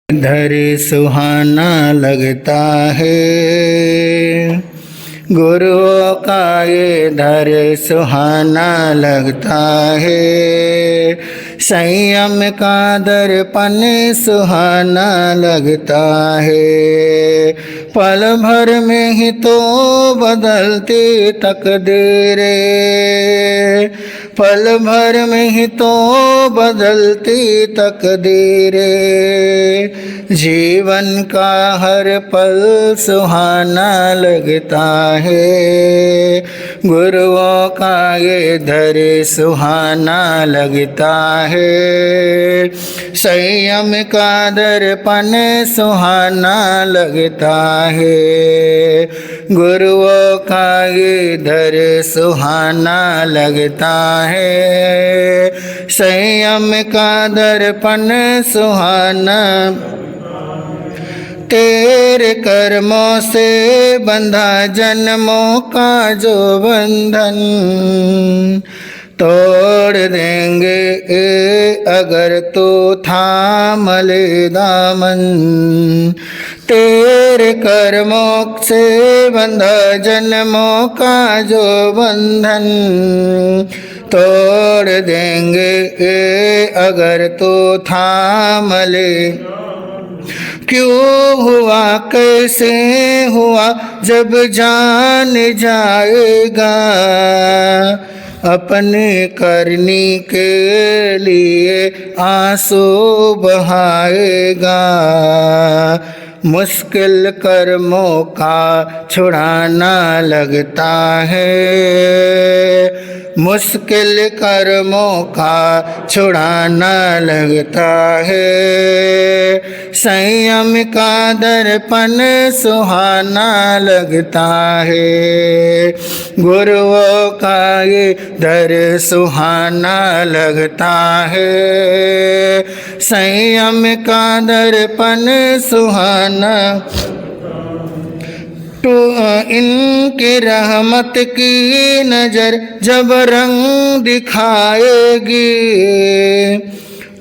धर सुहाना लगता है, गुरुओं का ये धर सुहाना लगता है। संयम का दर्पण सुहाना लगता है। पल भर में ही तो बदलती तकदीरें, पल भर में ही तो बदलती तकदीरें। जीवन का हर पल सुहाना लगता है, गुरुओं का ये धर सुहाना लगता है। संयम का दर्पण सुहाना लगता है, गुरुओं का ये धर सुहाना लगता है। संयम का दर्पण सुहाना। तेरे कर्मों से बंधा जन्मों का जो बंधन, तोड़ देंगे अगर तू थाम ले दामन। तेरे कर्मों से बंधा जन्मों का जो बंधन, तोड़ देंगे अगर तू थाम ले। क्यों हुआ कैसे हुआ जब जान जाएगा, अपने करनी के लिए आंसू बहाएगा। मुश्किल कर्मों का छुड़ाना लगता है, मुश्किल कर्मों का छुड़ाना लगता है। संयम का दर्पण सुहाना लगता है, गुरुओं का ये दर सुहाना लगता है। संयम का दर्पण सुहाना। तो इनकी रहमत की नज़र जब रंग दिखाएगी,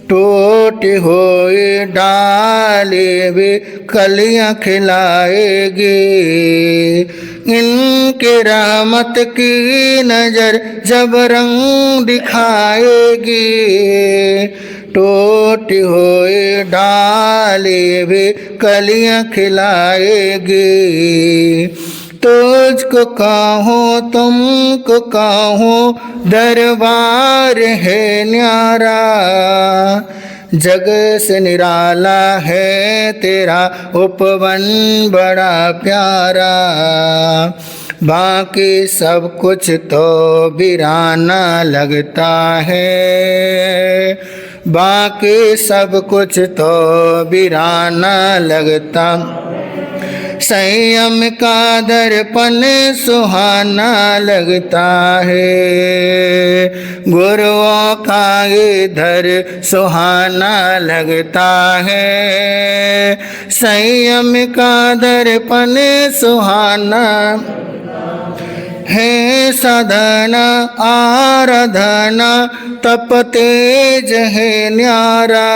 टूटी हुई डाली भी कलियां खिलाएगी। इनकी रहमत की नज़र जब रंग दिखाएगी, टूटी हुई डाली भी कलियां खिलाएगी। तुझको कहूँ तुमको कहूँ दरबार है न्यारा, जग से निराला है तेरा उपवन बड़ा प्यारा। बाकी सब कुछ तो वीराना लगता है, बाकी सब कुछ तो वीराना लगता। संयम का दर्पण सुहाना लगता है, गुरुओं का ये धर सुहाना लगता है। संयम का दर्पण सुहाना है। साधना आराधना तप तेज है न्यारा,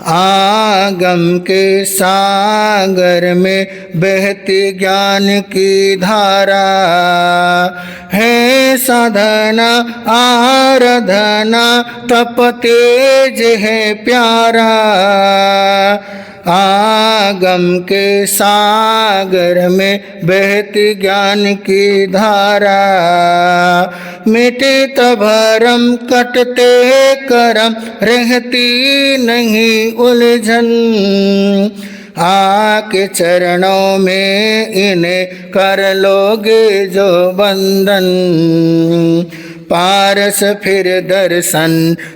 आगम के सागर में बहती ज्ञान की धारा है। साधना आराधना तप तेज है प्यारा, आगम के सागर में बहती ज्ञान की धारा। मिटे तब भरम कटते करम, रहती नहीं उलझन। आके चरणों में इन्हें कर लोगे जो बंधन। पारस फिर दर्शन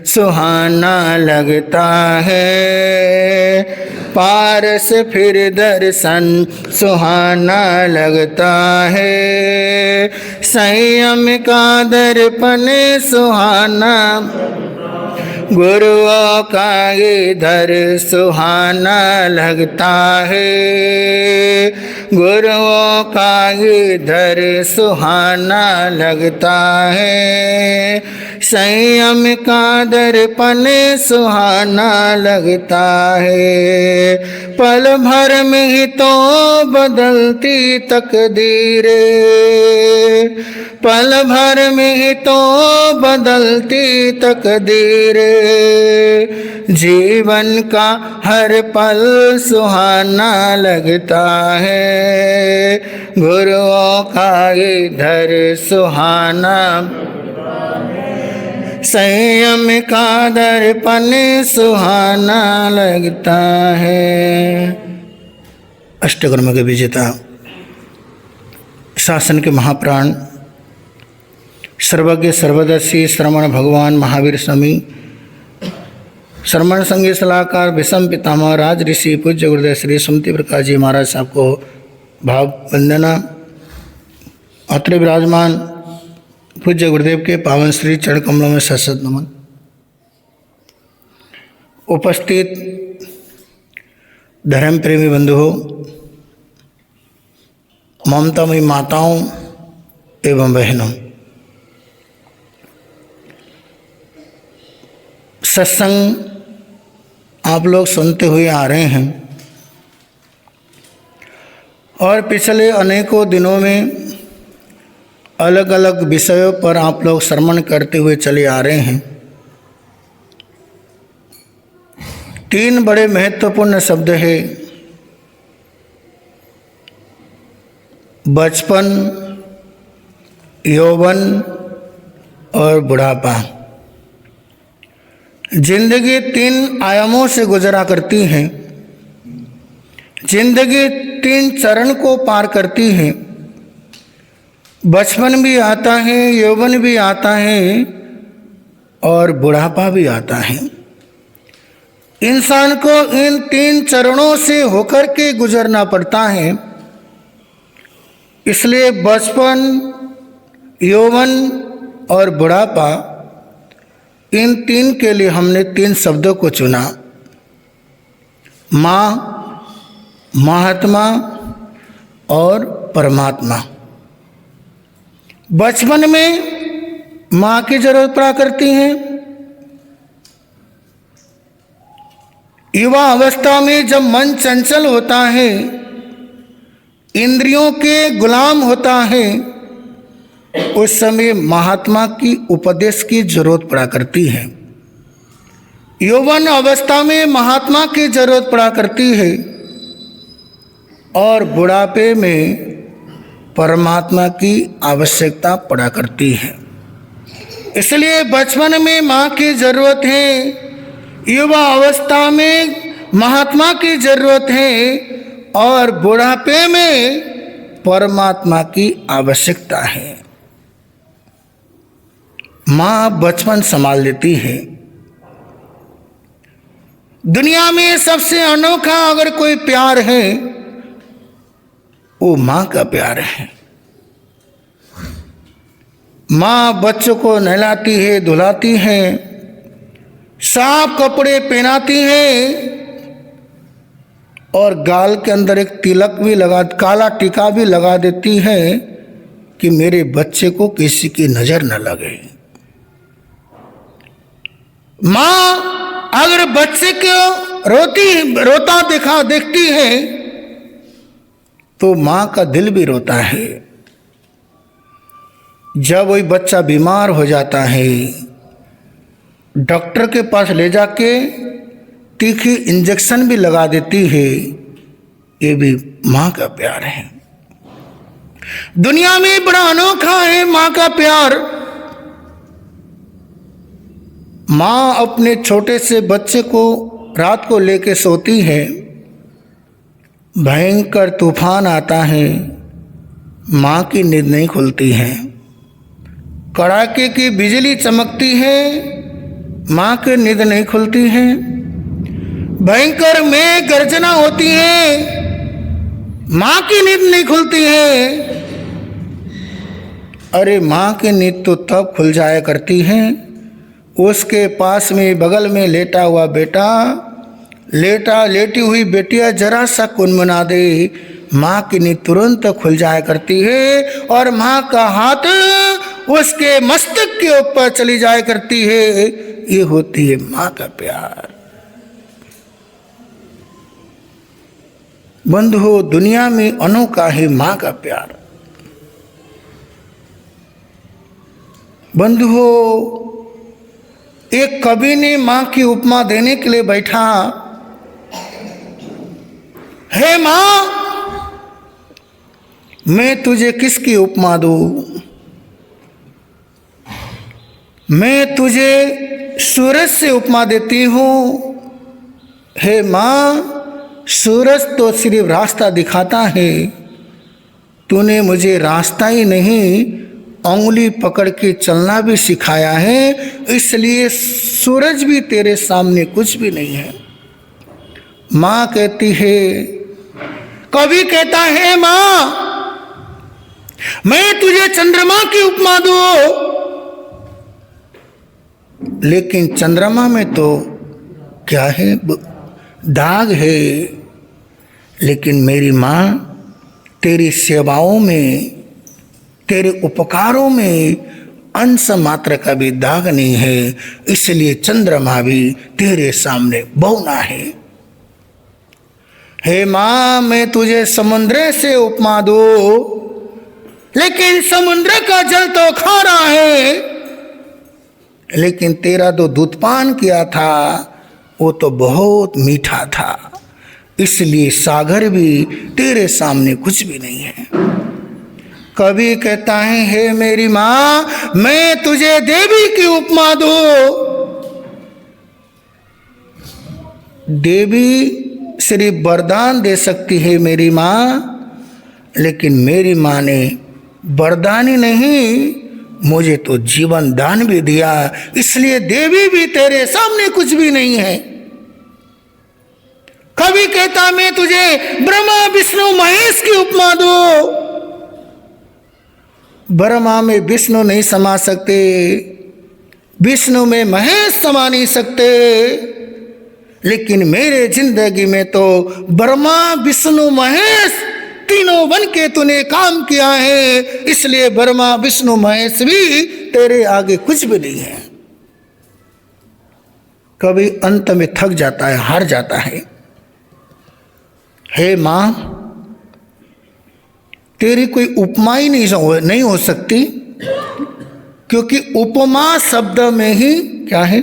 सुहाना लगता है, पारस फिर दर्शन सुहाना लगता है। संयम का दर्पण सुहाना। गुरुओं का इधर सुहाना लगता है, गुरुओं का इधर सुहाना लगता है। संयम का दर्पण सुहाना लगता है। पल भर में ही तो बदलती तकदीरें, पल भर में ही तो बदलती तकदीरें। जीवन का हर पल सुहाना लगता है, गुरुओं का इधर सुहाना। संयम का दर्पण सुहाना लगता है। अष्टकर्म के विजेता, शासन के महाप्राण, सर्वज्ञ सर्वदर्शी श्रमण भगवान महावीर स्वामी, श्रमण संघ सलाहकार विषम पितामह राज ऋषि पूज्य गुरुदेव श्री सुमति प्रकाश जी महाराज साहब को भाव वंदना। अत्र विराजमान पूज्य गुरुदेव के पावन श्री चरण कमलों में सशत नमन। उपस्थित धर्म प्रेमी बंधुओं, ममतामयी माताओं एवं बहनों, सत्संग आप लोग सुनते हुए आ रहे हैं और पिछले अनेकों दिनों में अलग अलग विषयों पर आप लोग श्रवण करते हुए चले आ रहे हैं। तीन बड़े महत्वपूर्ण शब्द हैं, बचपन, यौवन और बुढ़ापा। जिंदगी तीन आयामों से गुजरा करती है। जिंदगी तीन चरण को पार करती है। बचपन भी आता है, यौवन भी आता है और बुढ़ापा भी आता है। इंसान को इन तीन चरणों से होकर के गुजरना पड़ता है। इसलिए बचपन, यौवन और बुढ़ापा, इन तीन के लिए हमने तीन शब्दों को चुना। माँ, महात्मा और परमात्मा। बचपन में माँ की जरूरत पड़ा करती है। युवा अवस्था में जब मन चंचल होता है, इंद्रियों के गुलाम होता है, उस समय महात्मा की उपदेश की जरूरत पड़ा करती है। यौवन अवस्था में महात्मा की जरूरत पड़ा करती है और बुढ़ापे में परमात्मा की आवश्यकता पड़ा करती है। इसलिए बचपन में माँ की जरूरत है, युवा अवस्था में महात्मा की जरूरत है और बुढ़ापे में परमात्मा की आवश्यकता है। माँ बचपन संभाल लेती है। दुनिया में सबसे अनोखा अगर कोई प्यार है, वो माँ का प्यार है। माँ बच्चों को नहलाती है, धुलाती है, साफ कपड़े पहनाती है और गाल के अंदर एक तिलक भी लगा, काला टीका भी लगा देती है कि मेरे बच्चे को किसी की नजर न लगे। माँ अगर बच्चे को रोता देखती है तो माँ का दिल भी रोता है। जब वही बच्चा बीमार हो जाता है, डॉक्टर के पास ले जाके तीखी इंजेक्शन भी लगा देती है। ये भी माँ का प्यार है। दुनिया में बड़ा अनोखा है माँ का प्यार। माँ अपने छोटे से बच्चे को रात को लेके सोती है, भयंकर तूफान आता है, माँ की नींद नहीं खुलती है। कड़ाके की बिजली चमकती है, माँ की नींद नहीं खुलती है। भयंकर मेघ गर्जना होती है, माँ की नींद नहीं खुलती है। अरे माँ की नींद तो तब खुल जाया करती है, उसके पास में बगल में लेटा हुआ बेटा, लेटी हुई बेटियां जरा सा कुनमुना दे, माँ की नींद तुरंत खुल जाया करती है और माँ का हाथ उसके मस्तक के ऊपर चली जाया करती है। ये होती है माँ का प्यार। बंधुओं, दुनिया में अनोखा है माँ का प्यार। बंधुओं, एक कवि ने माँ की उपमा देने के लिए बैठा, हे माँ, मैं तुझे किसकी उपमा दूं? मैं तुझे सूरज से उपमा देती हूं। हे माँ, सूरज तो सिर्फ रास्ता दिखाता है, तूने मुझे रास्ता ही नहीं उंगली पकड़ के चलना भी सिखाया है, इसलिए सूरज भी तेरे सामने कुछ भी नहीं है। माँ कहती है, कवि कहता है, माँ मैं तुझे चंद्रमा की उपमा दूं, लेकिन चंद्रमा में तो क्या है, दाग है। लेकिन मेरी माँ, तेरी सेवाओं में, तेरे उपकारों में अंश मात्र का भी दाग नहीं है, इसलिए चंद्रमा भी तेरे सामने बौना है। हे माँ, मैं तुझे समुद्र से उपमा दूं, लेकिन समुद्र का जल तो खारा है, लेकिन तेरा तो दूधपान किया था वो तो बहुत मीठा था, इसलिए सागर भी तेरे सामने कुछ भी नहीं है। कवि कहता है, हे मेरी माँ, मैं तुझे देवी की उपमा दूं। देवी सिर्फ वरदान दे सकती है मेरी माँ, लेकिन मेरी माँ ने वरदान ही नहीं, मुझे तो जीवन दान भी दिया, इसलिए देवी भी तेरे सामने कुछ भी नहीं है। कवि कहता, मैं तुझे ब्रह्मा विष्णु महेश की उपमा दूं। ब्रह्मा में विष्णु नहीं समा सकते, विष्णु में महेश समा नहीं सकते, लेकिन मेरे जिंदगी में तो ब्रह्मा विष्णु महेश तीनों बन के तूने काम किया है, इसलिए ब्रह्मा विष्णु महेश भी तेरे आगे कुछ भी नहीं है। कभी अंत में थक जाता है, हार जाता है। हे मां, तेरी कोई उपमा ही नहीं हो सकती, क्योंकि उपमा शब्द में ही क्या है,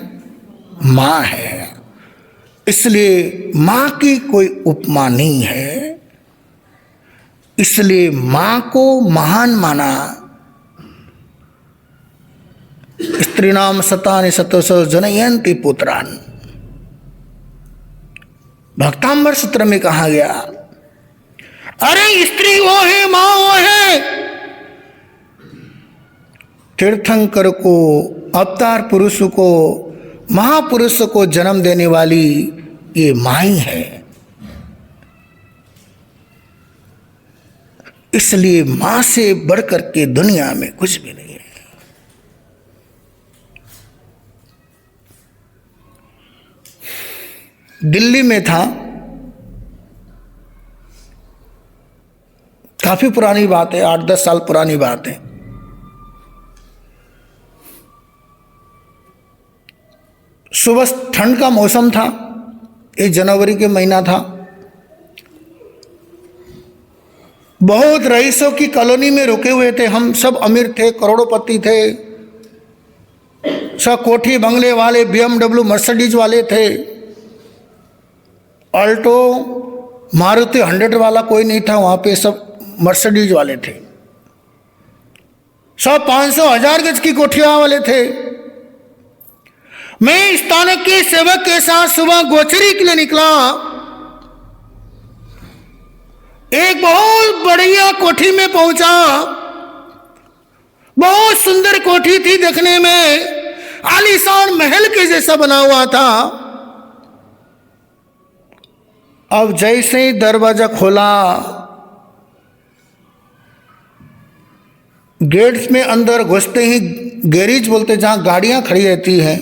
मां है, इसलिए मां की कोई उपमा नहीं है। इसलिए मां को महान माना। स्त्रीणाम शतानि शतशो जनयन्ति पुत्रान्, भक्तांबर सूत्र में कहा गया, अरे स्त्री वो है, मां वो है। तीर्थंकर को, अवतार पुरुष को, महापुरुष को जन्म देने वाली ये मां ही है। इसलिए मां से बढ़कर के दुनिया में कुछ भी नहीं है। दिल्ली में था, काफी पुरानी बात है, 8-10 साल पुरानी बात है। सुबह ठंड का मौसम था, 1 जनवरी के महीना था। बहुत रईसों की कॉलोनी में रुके हुए थे, हम सब अमीर थे, करोड़पति थे, सब कोठी बंगले वाले, BMW मर्सिडीज वाले थे। ऑल्टो मारुति 100 वाला कोई नहीं था वहां पे, सब मर्सिडीज वाले थे। सब 500-1000 गज की कोठियां वाले थे। मैं स्थानक के सेवक के साथ सुबह गोचरी के लिए निकला। एक बहुत बढ़िया कोठी में पहुंचा। बहुत सुंदर कोठी थी, देखने में आलीशान महल के जैसा बना हुआ था। अब जैसे ही दरवाजा खोला, गेट्स में अंदर घुसते ही गैरेज बोलते जहां गाड़ियां खड़ी रहती हैं,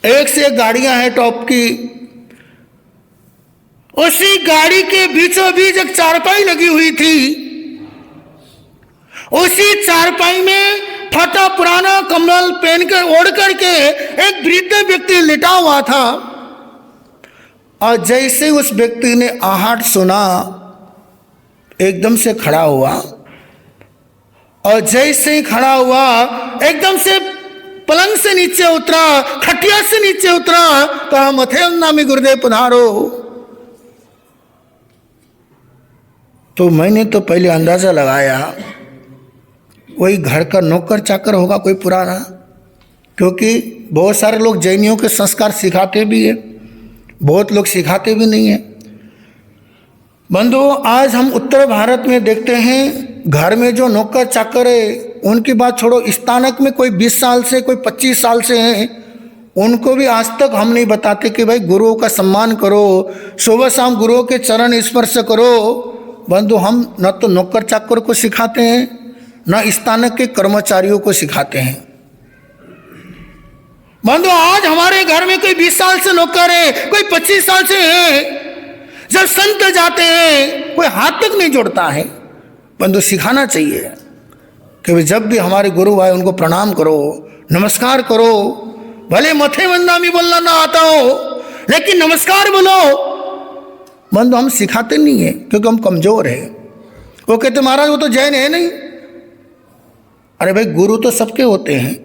एक से एक गाड़ियां हैं टॉप की। उसी गाड़ी के बीचों बीच एक चारपाई लगी हुई थी। उसी चारपाई में फटा पुराना कम्बल पहनकर ओढ़ करके एक वृद्ध व्यक्ति लेटा हुआ था। और जैसे उस व्यक्ति ने आहट सुना, एकदम से खड़ा हुआ। और जैसे ही खड़ा हुआ, एकदम से पलंग से नीचे उतरा, खटिया से नीचे उतरा, कहा मथे नामी गुरुदेव पधारो। तो मैंने तो पहले अंदाजा लगाया कोई घर का नौकर चाकर होगा, कोई पुराना, क्योंकि बहुत सारे लोग जैनियों के संस्कार सिखाते भी है, बहुत लोग सिखाते भी नहीं है। बंधुओं, आज हम उत्तर भारत में देखते हैं घर में जो नौकर चाकर है, उनकी बात छोड़ो, स्थानक में कोई 20 साल से, कोई 25 साल से हैं, उनको भी आज तक हम नहीं बताते कि भाई गुरुओं का सम्मान करो, सुबह शाम गुरुओं के चरण स्पर्श करो। बंधु, हम न तो नौकर चाकर को सिखाते हैं, न स्थानक के कर्मचारियों को सिखाते हैं। बंधु, आज हमारे घर में कोई 20 साल से नौकर है, कोई 25 साल से है। जब संत जाते हैं कोई हाथ तक नहीं जोड़ता है। बंधु, सिखाना चाहिए कि जब भी हमारे गुरु आए उनको प्रणाम करो, नमस्कार करो। भले मथे वंदामी बोलना ना आता हो, लेकिन नमस्कार बोलो। बंधु, हम सिखाते नहीं है क्योंकि हम कमजोर है। वो कहते महाराज वो तो जैन है नहीं। अरे भाई, गुरु तो सबके होते हैं,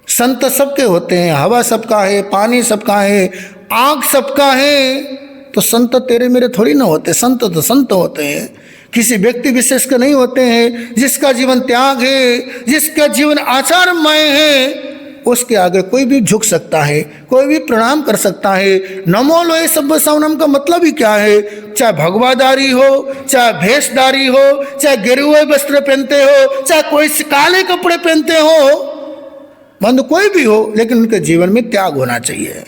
संत सबके होते हैं, हवा सबका है, पानी सबका है, आग सबका है। तो संत तेरे मेरे थोड़ी ना होते, संत तो संत होते हैं, किसी व्यक्ति विशेष के नहीं होते हैं। जिसका जीवन त्याग है, जिसका जीवन आचारमय है, उसके आगे कोई भी झुक सकता है, कोई भी प्रणाम कर सकता है। नमो लोए सब्बा सावनम का मतलब ही क्या है? चाहे भगवादारी हो, चाहे भेषधारी हो, चाहे गिरुए वस्त्र पहनते हो, चाहे कोई काले कपड़े पहनते हो, बंधु कोई भी हो, लेकिन उनके जीवन में त्याग होना चाहिए,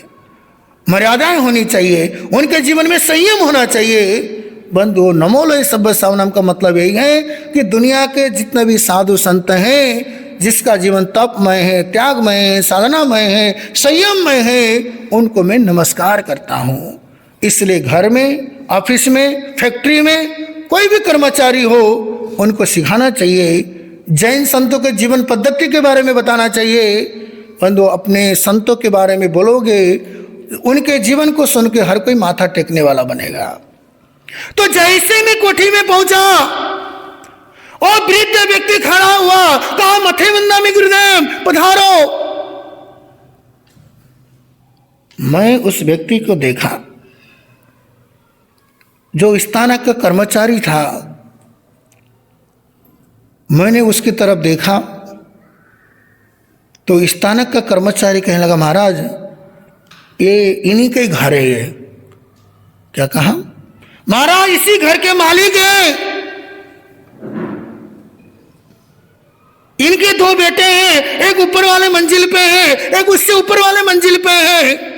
मर्यादाएं होनी चाहिए, उनके जीवन में संयम होना चाहिए। बंधु, नमो लोए सब्बा सावनम का मतलब यही है कि दुनिया के जितने भी साधु संत हैं, जिसका जीवन तपमय है, त्यागमय है, साधनामय है, संयममय है, उनको मैं नमस्कार करता हूँ। इसलिए घर में, ऑफिस में, फैक्ट्री में कोई भी कर्मचारी हो, उनको सिखाना चाहिए। जैन संतों के जीवन पद्धति के बारे में बताना चाहिए। बंधु, अपने संतों के बारे में बोलोगे, उनके जीवन को सुन के हर कोई माथा टेकने वाला बनेगा। तो जैसे मैं कोठी में पहुंचा और वृद्ध व्यक्ति खड़ा हुआ, कहा मथे वंदामी गुरुदेव पधारो। मैं उस व्यक्ति को देखा जो स्थानक का कर्मचारी था। मैंने उसकी तरफ देखा तो स्थानक का कर्मचारी कहने लगा, महाराज ये इन्हीं के घर है। ये क्या कहा? महाराज इसी घर के मालिक हैं, इनके 2 बेटे हैं, एक ऊपर वाले मंजिल पे है, एक उससे ऊपर वाले मंजिल पे है।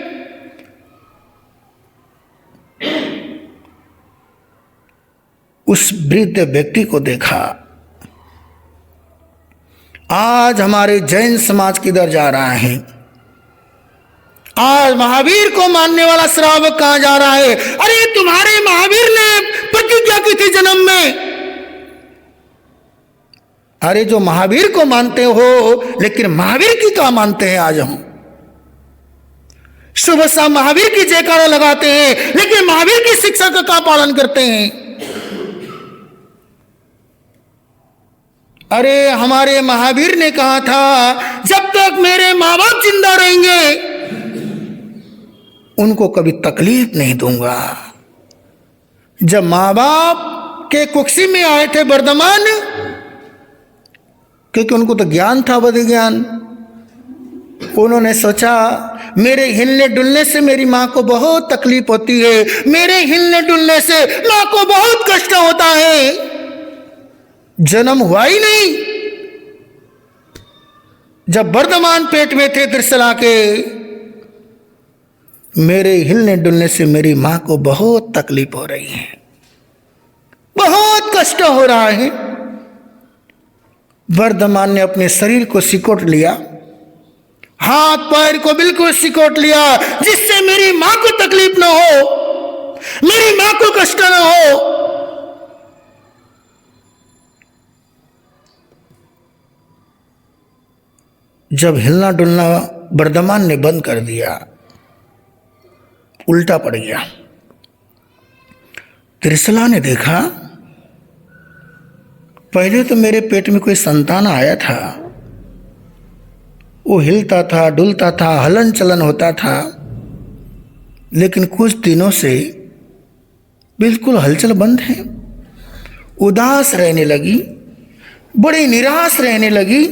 उस वृद्ध व्यक्ति को देखा। आज हमारे जैन समाज किधर जा रहा है? आज महावीर को मानने वाला श्रावक कहां जा रहा है? अरे तुम्हारे महावीर ने प्रतिज्ञा की थी जन्म में। अरे जो महावीर को मानते हो, लेकिन महावीर की क्या मानते हैं? आज हम सुबह शाम महावीर की जयकारा लगाते हैं, लेकिन महावीर की शिक्षा का क्या पालन करते हैं? अरे हमारे महावीर ने कहा था, जब तक मेरे माँ बाप जिंदा रहेंगे उनको कभी तकलीफ नहीं दूंगा। जब माँ बाप के कुक्षी में आए थे वर्धमान, क्योंकि उनको तो ज्ञान था, बद ज्ञान, उन्होंने सोचा मेरे हिलने डुलने से मेरी माँ को बहुत तकलीफ होती है, मेरे हिलने डुलने से माँ को बहुत कष्ट होता है। जन्म हुआ ही नहीं, जब वर्धमान पेट में थे त्रिशला के, मेरे हिलने डुलने से मेरी माँ को बहुत तकलीफ हो रही है, बहुत कष्ट हो रहा है। वर्धमान ने अपने शरीर को सिकोट लिया हाथ पैर को बिल्कुल सिकोट लिया, जिससे मेरी मां को तकलीफ ना हो, मेरी मां को कष्ट ना हो। जब हिलना डुलना वर्धमान ने बंद कर दिया, उल्टा पड़ गया। त्रिशला ने देखा, पहले तो मेरे पेट में कोई संतान आया था, वो हिलता था, डुलता था, हलन चलन होता था, लेकिन कुछ दिनों से बिल्कुल हलचल बंद है। उदास रहने लगी, बड़ी निराश रहने लगी।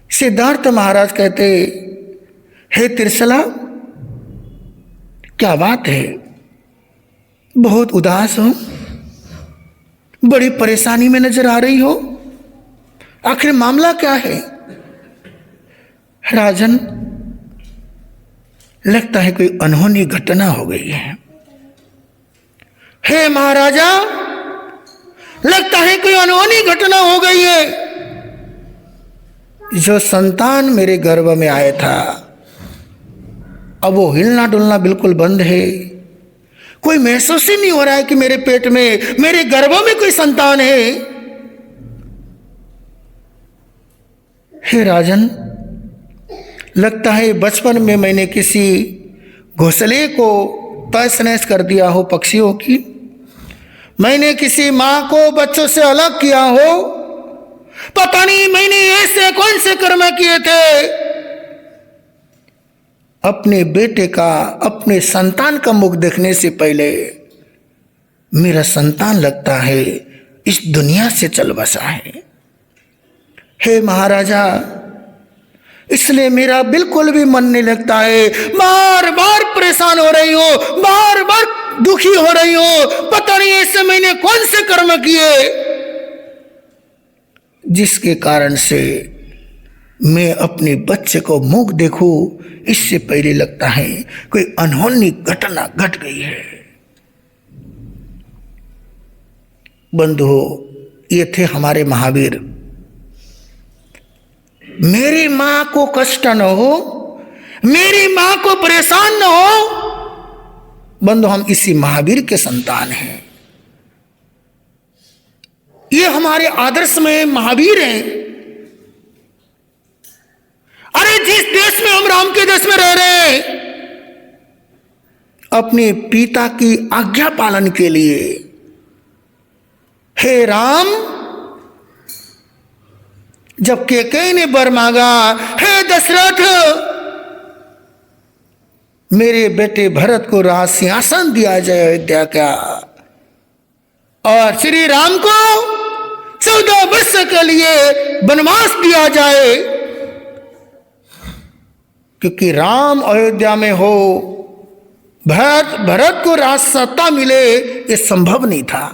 सिद्धार्थ महाराज कहते, हे त्रिशला, क्या बात है, बहुत उदास हो, बड़ी परेशानी में नजर आ रही हो, आखिर मामला क्या है? राजन, लगता है कोई अनहोनी घटना हो गई है। हे महाराजा, लगता है कोई अनहोनी घटना हो गई है। जो संतान मेरे गर्भ में आया था, अब वो हिलना डुलना बिल्कुल बंद है। कोई महसूस ही नहीं हो रहा है कि मेरे पेट में, मेरे गर्भ में कोई संतान है। हे राजन, लगता है बचपन में मैंने किसी घोंसले को तहस नहस कर दिया हो पक्षियों की, मैंने किसी मां को बच्चों से अलग किया हो, पता नहीं मैंने ऐसे कौन से कर्म किए थे। अपने बेटे का, अपने संतान का मुख देखने से पहले मेरा संतान लगता है इस दुनिया से चल बसा है। हे महाराजा, इसलिए मेरा बिल्कुल भी मन नहीं लगता है, बार बार परेशान हो रही हो, बार बार दुखी हो रही हो, पता नहीं ऐसे मैंने कौन से कर्म किए जिसके कारण से मैं अपने बच्चे को मुख देखूं, इससे पहले लगता है कोई अनहोनी घटना घट गई है। बंधुओं, ये थे हमारे महावीर। मेरी मां को कष्ट न हो, मेरी मां को परेशान न हो। बंधु, हम इसी महावीर के संतान हैं। ये हमारे आदर्श में महावीर हैं। अरे जिस देश में हम राम के देश में रह रहे हैं, अपने पिता की आज्ञा पालन के लिए, हे राम, जब कैकेयी ने वर मांगा, हे दशरथ, मेरे बेटे भरत को राज सिंहासन दिया जाए अयोध्या का, और श्री राम को 14 वर्ष के लिए वनवास दिया जाए, क्योंकि राम अयोध्या में हो, भरत को राज सत्ता मिले, ये संभव नहीं था।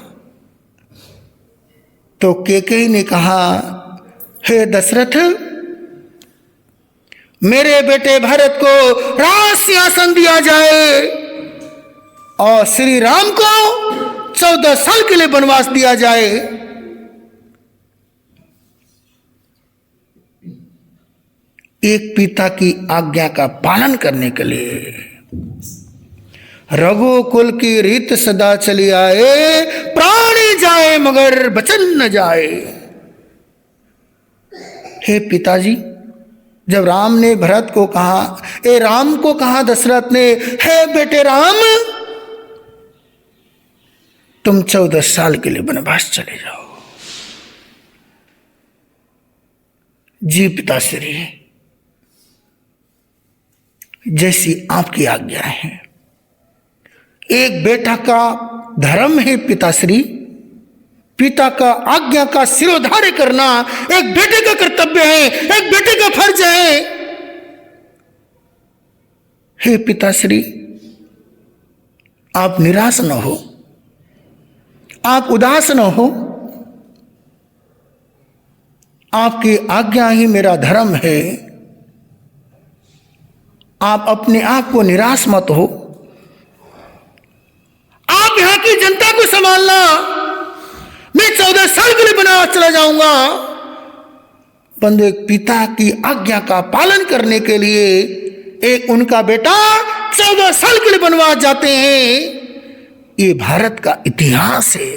तो कैकेयी ने कहा, हे दशरथ, मेरे बेटे भरत को राज सिंहासन दिया जाए और श्री राम को 14 साल के लिए वनवास दिया जाए। एक पिता की आज्ञा का पालन करने के लिए रघुकुल की रीत सदा चली आए, प्राणी जाए मगर वचन न जाए। हे पिताजी, जब राम ने भरत को कहा, ए राम को कहा दशरथ ने, हे बेटे राम, तुम 14 साल के लिए वनवास चले जाओ। जी पिताश्री, जैसी आपकी आज्ञा है। एक बेटा का धर्म है पिताश्री, पिता का आज्ञा का सिरोधार्य करना एक बेटे का कर्तव्य है, एक बेटे का फर्ज है। हे पिताश्री, आप निराश न हो, आप उदास न हो, आपकी आज्ञा ही मेरा धर्म है। आप अपने आप को निराश मत हो। आप यहां की जनता को संभालना, मैं 14 साल के लिए वनवास चला जाऊंगा, बंधु एक पिता की आज्ञा का पालन करने के लिए एक उनका बेटा 14 साल के लिए वनवास जाते हैं। ये भारत का इतिहास है।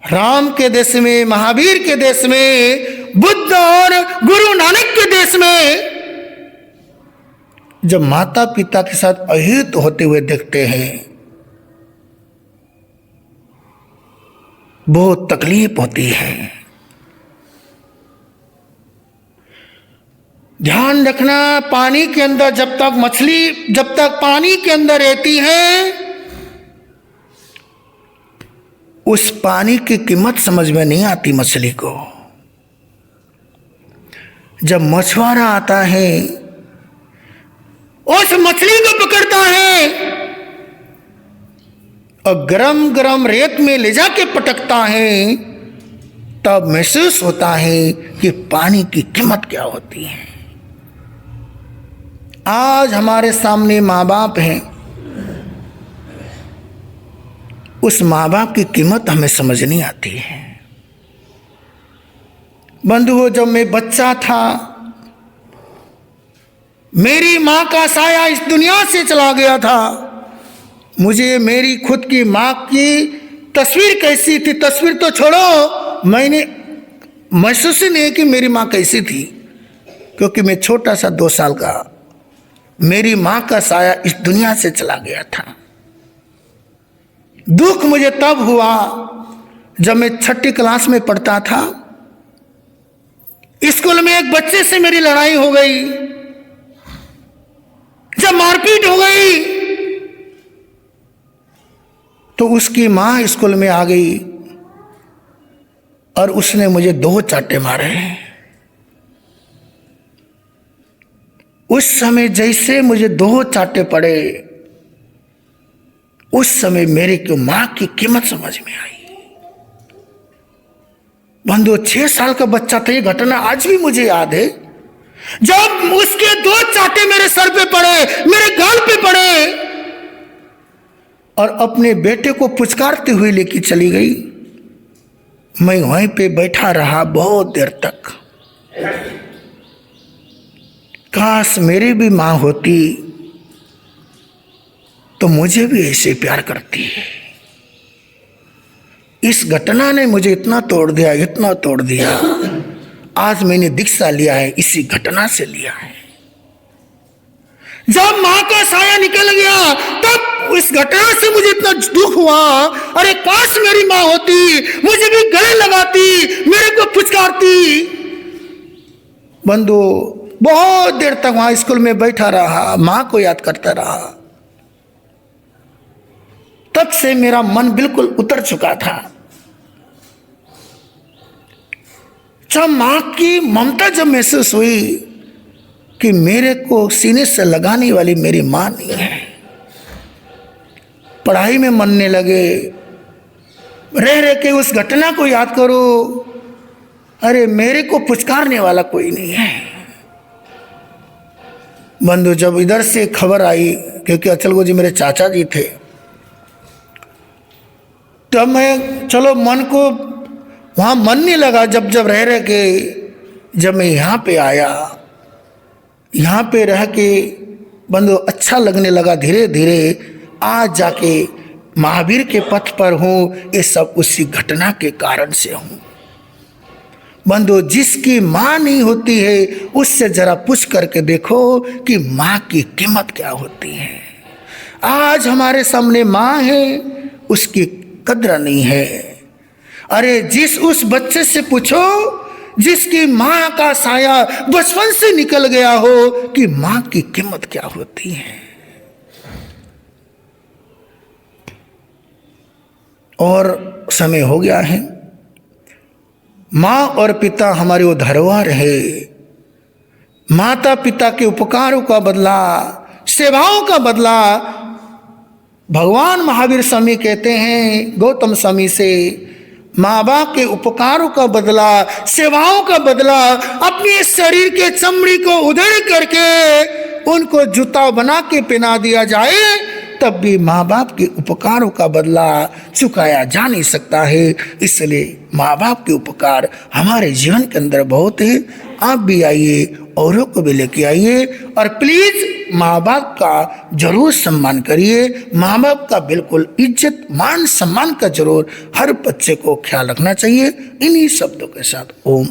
राम के देश में, महावीर के देश में, बुद्ध और गुरु नानक के देश में जब माता पिता के साथ अहित होते हुए देखते हैं, बहुत तकलीफ होती है। ध्यान रखना, पानी के अंदर जब तक मछली जब तक पानी के अंदर रहती है, उस पानी की कीमत समझ में नहीं आती मछली को। जब मछुआरा आता है, उस मछली को पकड़ता है और गरम गरम रेत में ले जाके पटकता है, तब महसूस होता है कि पानी की कीमत क्या होती है। आज हमारे सामने माँ बाप हैं, उस माँ बाप की कीमत हमें समझ नहीं आती है। बंधुओं, जब मैं बच्चा था, मेरी माँ का साया इस दुनिया से चला गया था। मुझे मेरी खुद की माँ की तस्वीर कैसी थी, तस्वीर तो छोड़ो, मैंने महसूस ही नहीं कि मेरी माँ कैसी थी, क्योंकि मैं छोटा सा 2 साल का, मेरी माँ का साया इस दुनिया से चला गया था। दुख मुझे तब हुआ जब मैं 6ठी क्लास में पढ़ता था। स्कूल में एक बच्चे से मेरी लड़ाई हो गई, जब मारपीट हो गई तो उसकी मां स्कूल में आ गई और उसने मुझे 2 चांटे मारे। उस समय जैसे मुझे 2 चांटे पड़े, उस समय मेरे को मां की कीमत समझ में आई। बंधु, 6 साल का बच्चा था। ये घटना आज भी मुझे याद है, जब उसके 2 चांटे मेरे सर पे पड़े, मेरे गाल पे पड़े, और अपने बेटे को पुचकारते हुए लेके चली गई। मैं वहीं पे बैठा रहा बहुत देर तक। काश मेरी भी मां होती तो मुझे भी ऐसे प्यार करती है। इस घटना ने मुझे इतना तोड़ दिया, इतना तोड़ दिया। आज मैंने दीक्षा लिया है, इसी घटना से लिया है। जब मां का साया निकल गया, तब इस घटना से मुझे इतना दुख हुआ। अरे काश मेरी मां होती, मुझे भी गले लगाती, मेरे को पुचकारती। बंधु, बहुत देर तक वहां स्कूल में बैठा रहा, मां को याद करता रहा। तब से मेरा मन बिल्कुल उतर चुका था। जब मां की ममता जब महसूस हुई कि मेरे को सीने से लगाने वाली मेरी मां नहीं है, पढ़ाई में मन नहीं लगे, रह रह के उस घटना को याद करो, अरे मेरे को पुचकारने वाला कोई नहीं है। बंधु, जब इधर से खबर आई, क्योंकि अचल जी मेरे चाचा जी थे, तब मैं चलो मन को वहाँ मन नहीं लगा। जब जब रह रह के जब मैं यहाँ पे आया, यहाँ पे रह के बंधु अच्छा लगने लगा। धीरे धीरे आज जाके महावीर के पथ पर हूँ, ये सब उसी घटना के कारण से हूँ। बंधु, जिसकी माँ नहीं होती है, उससे जरा पूछ करके देखो कि माँ की कीमत क्या होती है। आज हमारे सामने माँ है, उसकी कद्र नहीं है। अरे जिस उस बच्चे से पूछो जिसकी माँ का साया बचपन से निकल गया हो कि माँ की कीमत क्या होती है। और समय हो गया है। माँ और पिता हमारी वो धरोहर है। माता पिता के उपकारों का बदला, सेवाओं का बदला, भगवान महावीर स्वामी कहते हैं गौतम स्वामी से, माँ बाप के उपकारों का बदला, सेवाओं का बदला अपने शरीर के चमड़ी को उधेड़ करके उनको जूता बना के पहना दिया जाए, तब भी माँ बाप के उपकारों का बदला चुकाया जा नहीं सकता है। इसलिए माँ बाप के उपकार हमारे जीवन के अंदर बहुत है। आप भी आइए, औरों को भी लेके आइए और प्लीज माँ बाप का जरूर सम्मान करिए। माँ बाप का बिल्कुल इज्जत मान सम्मान का जरूर हर बच्चे को ख्याल रखना चाहिए। इन्हीं शब्दों के साथ ओम।